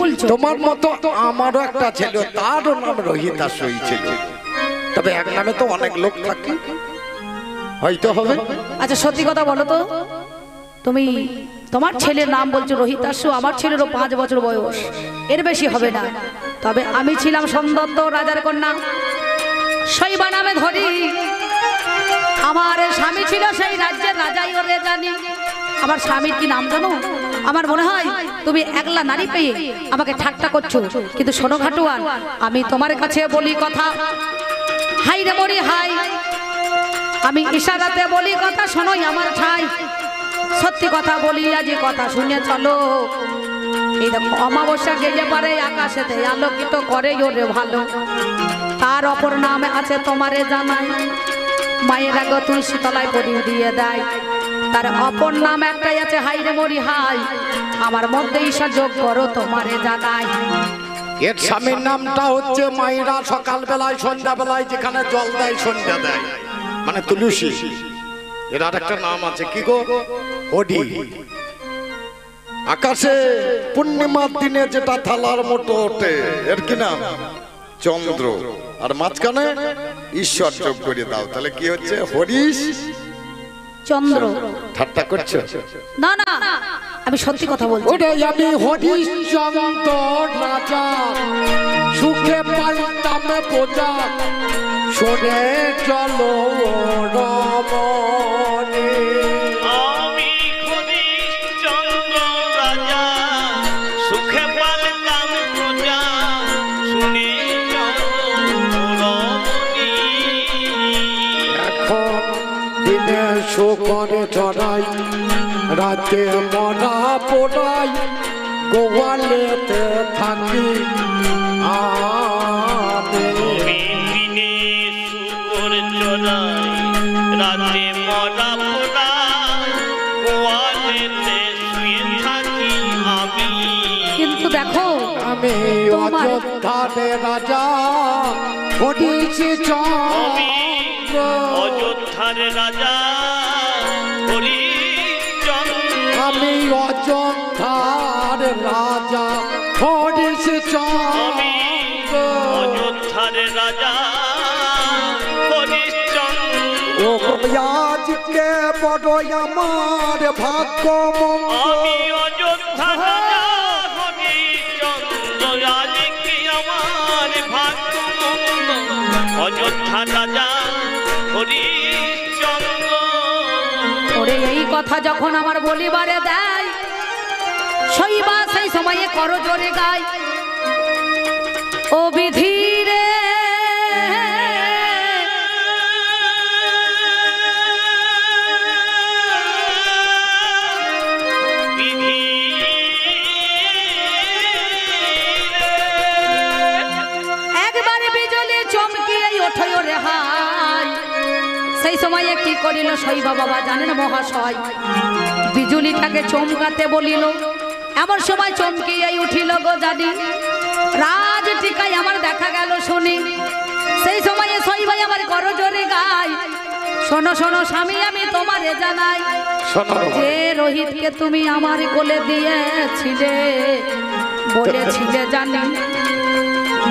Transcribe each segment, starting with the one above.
বলছো? তোমার মতো আমারও একটা ছিল, তারও নাম রোহিতাশ্বই ছিল, তবে এক নামে তো অনেক লোক থাকে, হয়তো হবে। আচ্ছা সত্যি কথা বলো তো, তুমি তোমার ছেলের নাম বলছো রোহিতাশ্ব, আমার ছেলেরও 5 বছর বয়স, এর বেশি হবে না। তবে আমি ছিলাম সোমদত্ত রাজার কন্যা, শৈবা নামে ধরি। আমার স্বামী ছিল সেই রাজ্যের রাজাই ওরে জানি। আমার স্বামীর কি নাম জানো? আমার মনে হয় তুমি একলা নারী পেয়ে আমাকে ঠাট্টা করছো, কিন্তু শোনো ঘাটুয়ান, আমি তোমার কাছে বলি কথা, হাই রে মরি হাই, আমি ইশারাতে বলি কথা, শোনোই আমার ঠাই। সত্যি কথা বলি, আজ কথা শুনে চলো। এই দেখো অমাবস্যা গেলে পারে আকাশেতে আলোকিত করে ওরে ভালো, তার অপর নাম আছে তোমারে জানাই, মায়ের আগে তুলসী তলায় পরিয়ে দিয়ে দেয়। তার অপর নাম একটাই আছে, হাই রে মরি হাই, আমার মধ্যে ঈশা যোগ করো তোমারে জানাই। এর স্বামীর নামটা হচ্ছে মায়েরা সকাল বেলায় সন্ধ্যা বেলায় যেখানে জল দেয় সন্ধ্যা দেয়, মানে তুলসী। এর আর একটা নাম আছে কি গো? হরি। আকাশে পূর্ণিমার দিনে যেটা থালার মতো ওঠে, এর কি নাম? চন্দ্র। আর মাঝখানে ঈশ্বর যোগ করে দাও, তাহলে কি হচ্ছে? হরিশ চন্দ্র। ঠাট্টা করছো? না না, আমি সত্যি কথা বলছি। ওটাই আমি হরিশ চন্দ্র রাজা, সুখে পাইতাম প্রজা, শোনে চলো রমণী। আমি হরিশ চন্দ্র রাজা, সুখে পাইতাম প্রজা, শুনে চলো রমণী। এখন দিনে শোকরে চড়াই, রাতে মনা পোড়াই, গোয়ালেতে থাকি আমি। দিনে শুকর চড়াই, রাতে মরা পোড়াই, গোয়ালেতে শুয়ে থাকি আমি। কিন্তু দেখো আমি তোমার অযোধ্যার রাজা, হরিশ আমি চন্দ্র। অযোধ্যার রাজা হরিশ্চন্দ্র। আমি অযোধ্যার রাজা হরিশ আমি চন্দ্র। অযোধ্যার রাজা হরিশ্চন্দ্র। ও আজকে বড় আমার ভাগ্য আমি মঙ্গল। অযোধ্যার রাজা হরিশ্চন্দ্র, আজকে আমার ভাগ্য মঙ্গল। অযোধ্যার রাজা হরিশ্চন্দ্র। ওরে এই কথা যখন আমার বলিবারে দেয়, শৈবা সেই সময়ে করো জোরে গায়, ও বিধি রে বিধি একবার বিজলি চমকিয়ে ওঠে রে হাই। সেই সময়ে কি করিল শৈবা বাবা জানেন মহাশয়, বিজুলিটাকে চমকাতে বলিল, এমন সময় চমকিয়ে উঠিল গো জানি, রাজ টিকায় আমার দেখা গেল শুনি। সেই সময়ে শৈবাই আমার করো জোরে গায়, শোনো শোনো স্বামী আমি তোমারে জানাই, যে রোহিতকে তুমি আমার কোলে দিয়েছিলে, বলেছিলে জানি,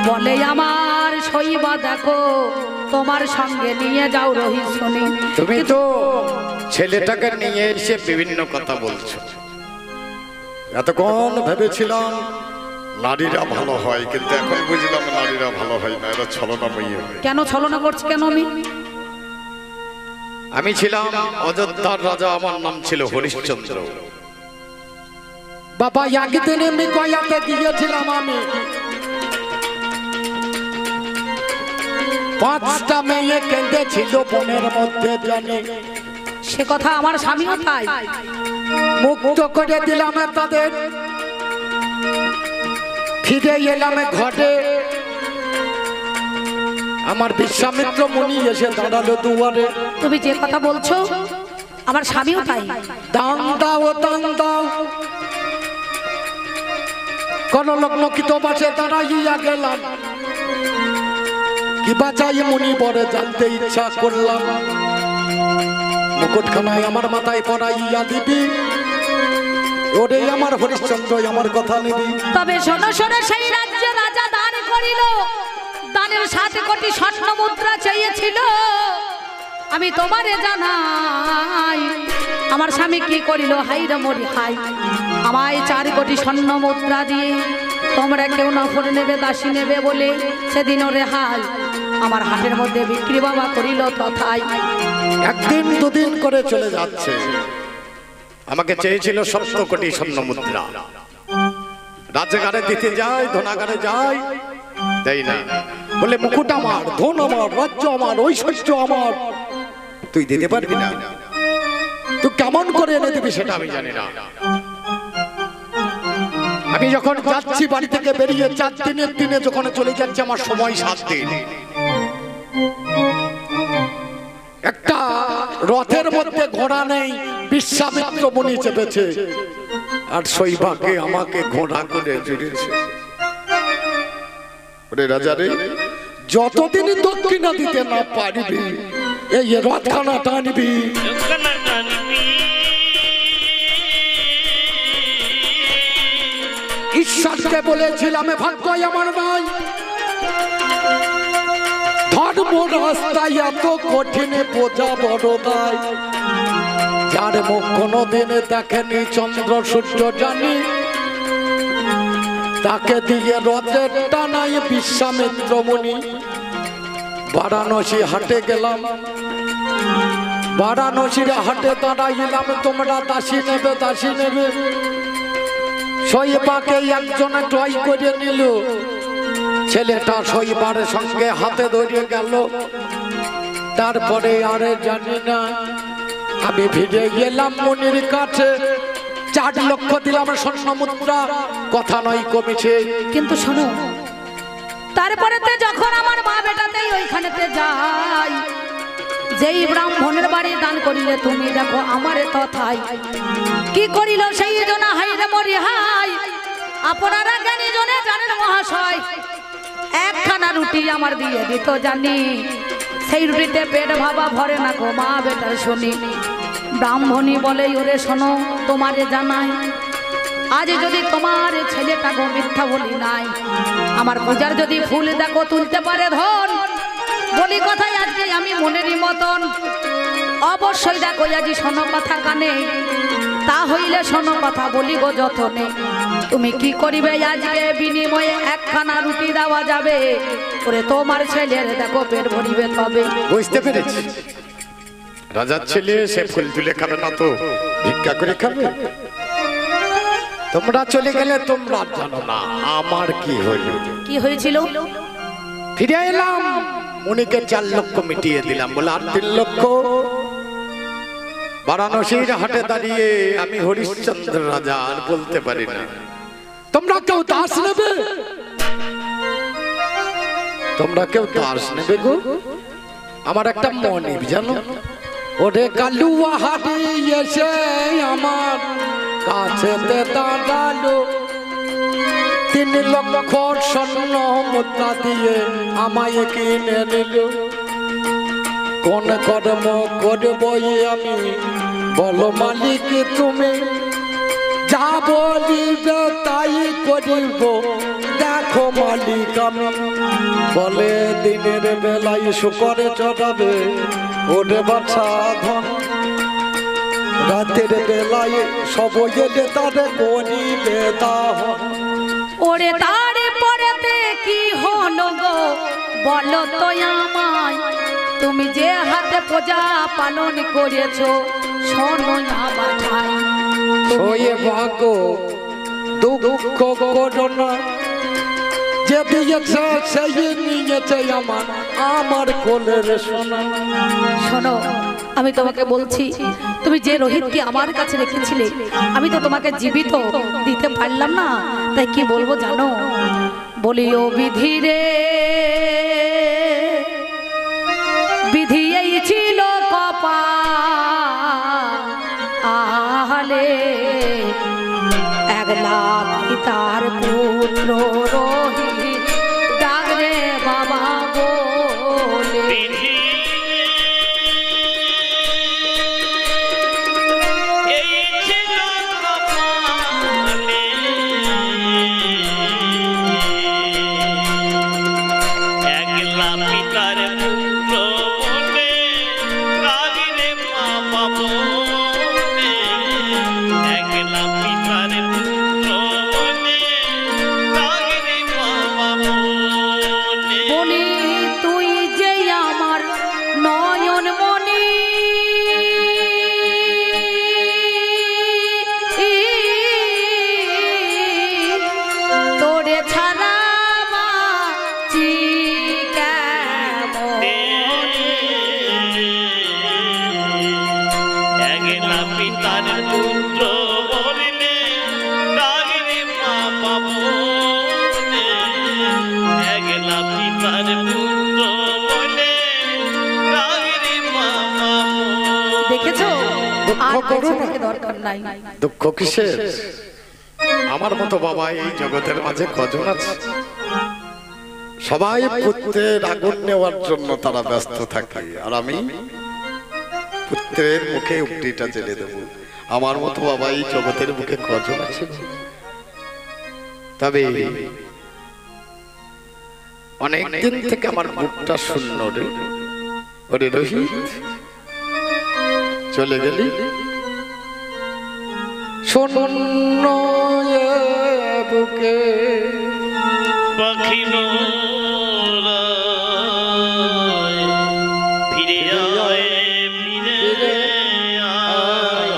বলে আমার শৈবা দেখো তোমার সঙ্গে নিয়ে যাও রোহিত শুনি। তুমি তো ছেলেটাকে নিয়ে এসে বিভিন্ন কথা বলছো। এতক্ষণ ভেবেছিলাম নারীরা ভালো হয়, কিন্তু এখন বুঝলাম নারীরা ভালো হয় না, এরা ছলনাময়ী হয়। কেন ছলনা করছে কেন? আমি ছিলাম অযোধ্যার রাজা, আমার নাম ছিল হরিশ্চন্দ্র। বাবা একদিন আমি গয়াতে গিয়েছিলাম, আমি 5টা মেয়ে কেঁদেছিল বনের মধ্যে জানি। সে কথা আমার স্বামীও তাই। মুক্ত করে দিলাম তাদের, ফিরে এলাম ঘরে। আমার বিশ্বামিত্র মুনি এসে দাঁড়ালো দুয়ারে। তুমি যে কথা বলছো আমার স্বামীও তাই। দান দাও দান দাও, কোন লগ্নকিত বাসে দাঁড়াইয়া গেলাম, কি বাঁচাই মুনি বরে জানতে ইচ্ছা করলাম। মুকুটখানায় আমার মাথায় পরাইয়া দিবি, ওরে আমার হরিশ্চন্দ্র আমার কথা নিবি। তবে শোনো শোনো, সেই রাজ্যে রাজা দান করিল, দানের 7 কোটি স্বর্ণ মুদ্রা চেয়েছিল। আমি তোমারে জানাই আমার স্বামী কি করিল, হাই রে মরি হাই। আমায় 4 কোটি স্বর্ণ মুদ্রা দিয়ে তোমরা কেউ নফর নেবে, দাসী নেবে বলে সেদিন ওরে হাই আমার হাটের মধ্যে বিক্রি বাবা করিল তথাই। একদিন দুদিন করে চলে যাচ্ছে, আমাকে চেয়েছিল 7 কোটি স্বর্ণ মুদ্রা। রাজগারে দিতে যায়, ধনাগারে যায়, দেই না। বলে মুকুট আমার, ধন আমার, রাজ্য আমার, ঐশ্বর্য আমার, তুই দিতে পারবি না। তুই কেমন করে এনে দিবি সেটা আমি জানি না। আমি যখন যাচ্ছি বাড়ি থেকে বেরিয়ে 4 দিনের দিনে যখন চলে যাচ্ছে, আমার সময় 7 দিন। একটা রথের মধ্যে ঘোড়া নেই, বিশ্বামিত্র মুনি চেপেছে, আর সৈভাগে আমাকে ঘোড়া করে জুড়েছে। ওরে রাজা রে, যতদিন দক্ষিণা দিতে না পারবি এই রথখানা টানবি। ঈশ্বরকে বলেছিলাম ভাগ্য আমার নাই, ধর্ম রাস্তায় এত কঠিন বোঝা বড় দায়। যার মুখ কোনোদিন দেখেনি চন্দ্র সূর্য জানি, তাকে দিয়ে রথের টানাই বিশ্বামিত্র মুনি। বারাণসী হাটে গেলাম, বারাণসীর হাটে দাঁড়াইলাম, তোমরা দাসী নেবে, দাসী নেবে। শৈবাকে একজনে ট্রাই করে নিল, ছেলেটা শৈবার সঙ্গে হাতে ধরে গেল। তারপরে আরে জানি না, আমি ভিড়ে গেলাম মুনির কাছে, 4 লক্ষ দিলাম স্বর্ণ মুদ্রা, কথা নয় কমেছে। কিন্তু শোনো, তারপরেতে যখন আমার মা বেটাতেই ওইখানেতে যাই, যেই ব্রাহ্মণের বাড়ি দান করিলে তুমি দেখো আমারে তথাই কি করিল সেই জন, হাই রে মরি হাই। আপনারা জ্ঞানী জনে জানেন মহাশয়, 1খানা রুটি আমার দিয়ে দিত জানি, সেই রুটিতে পেট ভাবা ভরে না গো মা বেটার শুনি। ব্রাহ্মণী বলে ওরে শোনো তোমারে জানাই, আজ যদি তোমার ছেলেটা গো মিথ্যা বলি নাই, আমার পূজার যদি ফুল দেখো তুলতে পারে ধন, বলি কথাই আজকে আমি মনেরই মতন। অবশ্যই দেখো আজি শোনো কথা কানে, তা হইলে শোনো কথা বলি গো যতনে। তুমি কি করিবে আজকে বিনিময়ে 1খানা রুটি দেওয়া যাবে, ওরে তোমার ছেলের দেখো পেট ভরিবে তবে। বুঝতে পেরেছি, রাজার ছেলে সে ফুল তুলে খাবে না তো ভিক্ষা করে খাবে। তোমরা চলে গেলে তোমরা জানো না আমার কি হইল। কি হয়েছিল? ফিরে এলাম, মুনিকে 4 লক্ষ মিটিয়ে দিলাম, বলে আর 3 লক্ষ। বারাণসীর হাটে দাঁড়িয়ে আমি হরিশ্চন্দ্র রাজা আর বলতে পারি না। তোমরা কেউ দাস নেবে? তোমরা কেউ দাস নেবে গো? আমার একটা মনিব জানো, ওরে কালুয়া হাটে এসে আমার কাছেতে দাঁড়ালো, 3 লক্ষ স্বর্ণ মুদ্রা দিয়ে আমায় কিনে নিল। কোন কর্ম করব আমি বলো মালিক তুমি, যা বলিবে তাই করিব দেখো মালিক আমি। বলে দিনের বেলায় শুকরে চড়াবে ওরে বাছা ধন, রাতের বেলায় সব এলে তারে গরিবে দাহন। ওরে তারে পরেতে কি হলো গো বলো তো আমায়, তুমি যে হাতে পূজা পালন করেছো শোনো আমার ঠাই। শোয়ে ভাগো দুঃখ করো না, যে দিয়েছে সেই নিয়েছে আমার কোলের সোনা। শোনো আমি তোমাকে বলছি, তুমি যে রোহিতকে আমার কাছে রেখেছিলে আমি তো তোমাকে জীবিত দিতে পারলাম না, তাই কি বলবো জানো? বলি ও বিধি রে, বিধি এই ছিল কপালে, 1 লাখ তার পুত্র রোহিত ডাকরে বাবা বলে। দুঃখ আর করো কিছু না। থেকে দরকার নাই। দুঃখ কিসের? আমার মতো বাবা এই জগতের মাঝে কজন আছে? সবাই পুত্রের আগুন নেওয়ার জন্য তারা ব্যস্ত থাকে, আর আমি পুত্রের মুখে উক্তিটা জেলে দেব। আমার মতো বাবা এই জগতের মুখে কজন আছে? তবে অনেক দিন থেকে আমার বুকটা শূন্য রে। ওরে রোহিত, চলে গেলি শূন্য এ বুকে। পাখি ফিরে আয়, ফিরে আয়,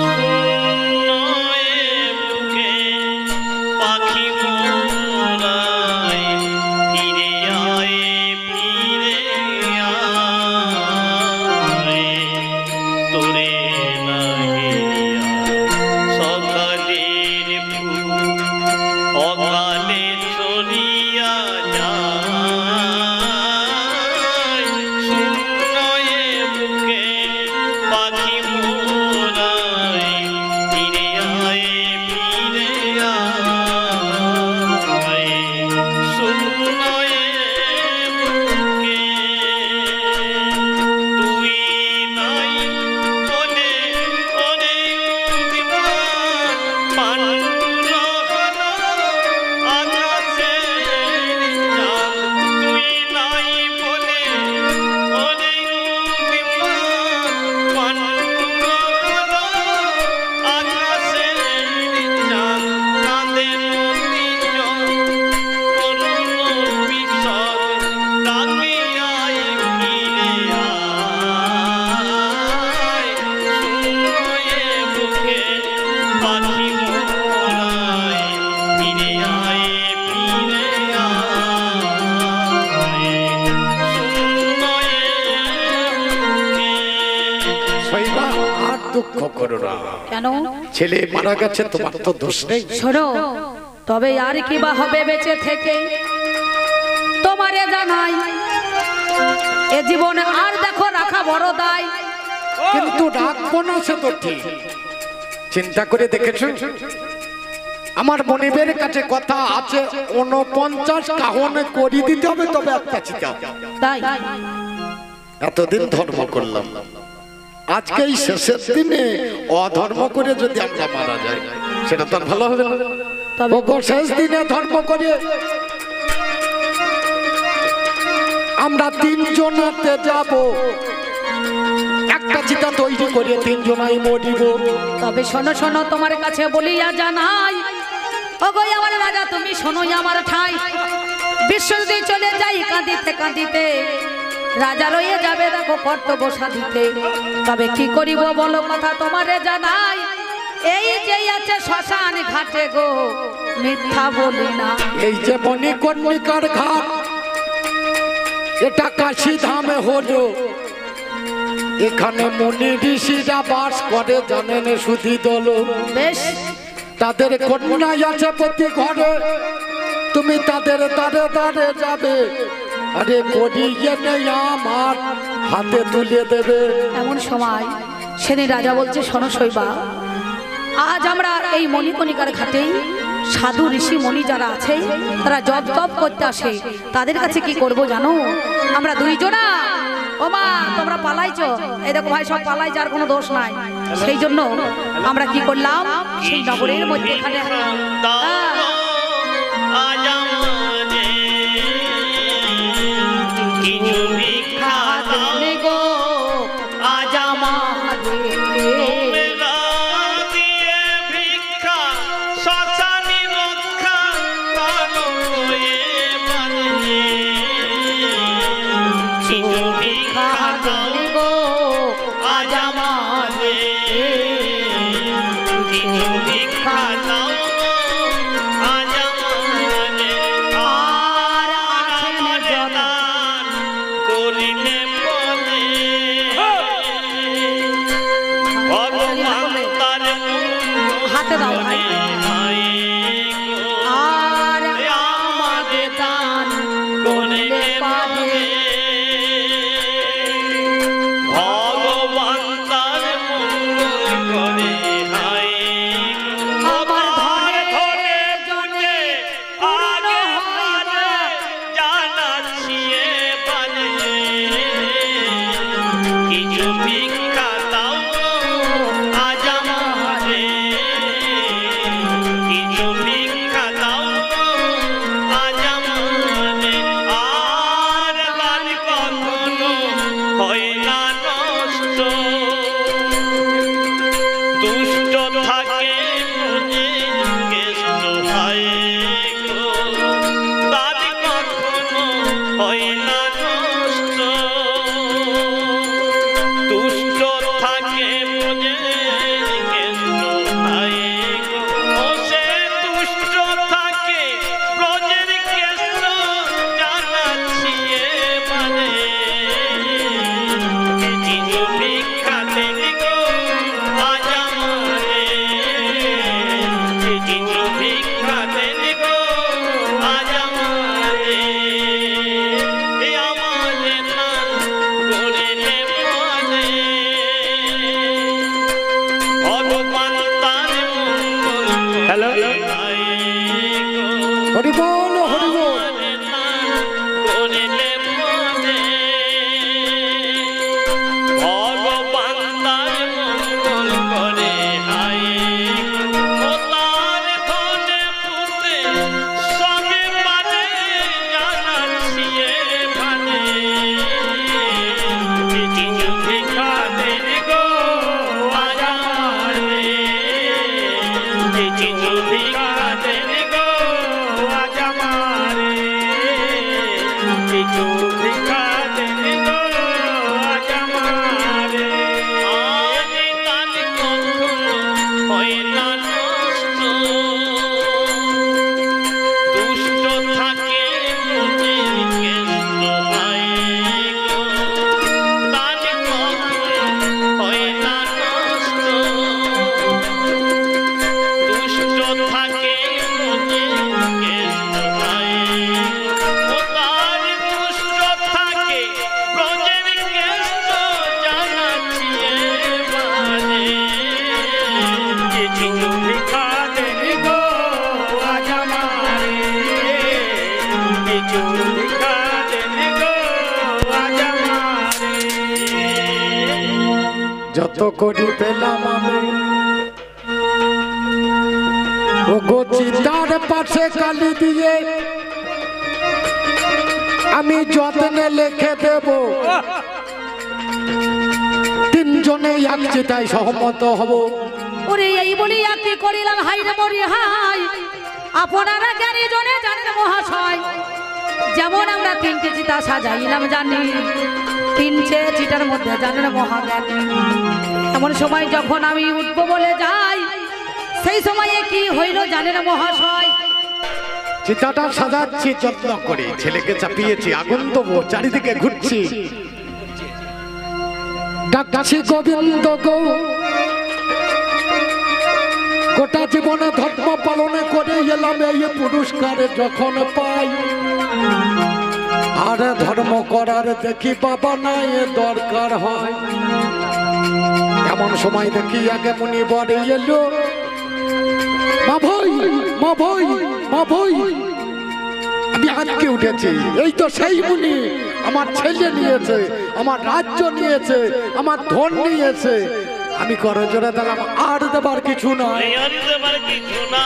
শূন্য এ বুকে পাখি মোরায়, ফিরে আয়, ফিরে আয়, তোরে নাহিয়া সকালের ফুল অকালে চলিয়া যায়, শূন্য এ বুকে পাখি মোরায়, ফিরে আয়, ফিরে আয়, শূন্য এ বুকে তুই নাই বলে অনেক দিবান পান্ডুর হলো আকাশের চাঁদ, তুই নাই বলে অনেক দিবান পান্ডুর হলো আকাশের চাঁদ, কাঁদে নদী জল করুণ বিষদ, ডাকিয়াই ফিরে আয়, শূন্য এ বুকে পাখি মোরায়, ফিরে আয়, ফিরে আয়, শূন্য এ বুকে। শৈবা, আর দুঃখ করো না। কেন? ছেলে মারা গেছে, তোমার তো দোষ নেই। শোনো, তবে আর কি বা হবে বেঁচে থেকে তোমারে জানাই, এ জীবনে আর দেখো রাখা বড় দায়। কিন্তু রাখবো না সে তো ঠিক। চিন্তা করে দেখেছো, আমার মনিবের কাছে কথা আছে 49 কাহনে করি দিতে হবে, তবে একটা চিতা। তাই এতদিন ধর্ম করলাম, আজকে এই শেষের দিনে অধর্ম করে যদি আমরা মারা যাই, সেটা তো আর ভালো হবে না। তবে ওগো, শেষ দিনে ধর্ম করে আমরা 3 জনাতে যাব, একটা চিতা তৈরি করে 3 জনাই মরিব। তবে শোনো শোনো, তোমার কাছে বলিয়া জানাই, ওগো আমার রাজা তুমি শোনোই আমার ঠাই, বিশ্ব যদি চলে যাই কাঁদিতে কাঁদিতে, রাজা রয়ে যাবে দেখো কর্তব্য সাধিতে। তবে কি করিব বলো কথা তোমারে জানাই, এই যে আছে শ্মশান ঘাটে গো, মিথ্যা বলি না। এই যে মণিকর্ণিকার ঘাট, এটা কাশী ধামে হলো। এখানে মুনি ঋষিরা বাস করে, জানেন সুধী দল। বেশ, তাদের কন্যা আছে প্রতি ঘরে, তুমি তাদের দ্বারে দ্বারে যাবে, আরে করিয়ে নেই আমার হাতে তুলে দেবে। এমন সময় সেদিন রাজা বলছে, শোনো শৈবা, আজ আমরা এই মণিকণিকার ঘাটেই সাধু ঋষি মণি যারা আছে তারা জপ তপ করতে আসে, তাদের কাছে কি করব জানো? আমরা 2 জনা, ও মা তোমরা পালাইছো, এই দেখো ভাই সব পালাই, যার কোনো দোষ নাই। সেই জন্য আমরা কি করলাম, সেই নগরের মধ্যে এখানে আজ আমাদের কিছু ভিক্ষা দাও গো, আজ আমাদের তোমরা দিয়ে ভিক্ষা শ্মশানি রক্ষা করো এবারে, কিছু ভিক্ষা দাও গো, আজ আমাদের কিছু ভিক্ষা দাও আজ আমাদের, আর আছেন আমাদের জন দান হ্যালো হরি বল হরি বল। করিলে মনে ভগবান তার মঙ্গল করে আই ও তার ধনে পুতে সবে মানে জানাচ্ছি ভানে কিছু ভিখাদের গো আজ আমার কিছু ভিখাদের গো আজ আমার কিছু ভিখাদের গো আজ আমার আমি তান কখনো হয় না নষ্ট দুষ্ট থাকে মনের কেষ্ট হয় গো তান কখনো হয় না নষ্ট দুষ্ট থাকে মনের কেষ্ট হয় ও তার দুষ্ট থাকে ব্রজের কেষ্ট জানাচ্ছি এবারে কিছু ভিখাদের গো আজ আমারে কিছু ভিখাদের গো আজ আমারে যত করি পেলাম আমি ও গোচিতার পাশে কালি দিয়ে আমি যত্নে লিখে দেব তিনজনে এক চিতায় সহমত হব। ওরে এই বলি কি করিলাম হাই রে মরি হাই আপনারা জ্ঞানী জনে জানেন মহাশয় যেমন আমরা তিনটে চিতা সাজাইলাম জানি তিনটে চিতার মধ্যে জানেন মহাজ্ঞানী এমন সময় যখন আমি উঠবো বলে যাই সেই সময়ে কি হইল জানেন মহাশয় চিতাটা সাজাচ্ছি যত্ন করে, ছেলেকে চাপিয়েছি, আগুন দেবো, চারিদিকে ঘুরছি, ডাকছি গোবিন্দ গো। গোটা জীবনে ধর্ম পালনে করে এলাম, এই পুরস্কারে যখন পাই আর ধর্ম করার দেখি বাবা নাই দরকার হয়। এমন সময় দেখি আগে মুনি বরে এলো, মা ভাই মা ভাই মা ভাই, আমি আজকে উঠেছি, এই তো সেই মুনি আমার ছেলে নিয়েছে, আমার রাজ্য নিয়েছে, আমার ধন নিয়েছে, আমি করজোড়ে দিলাম, আর দেবার কিছু না। আর দেবার কিছু না।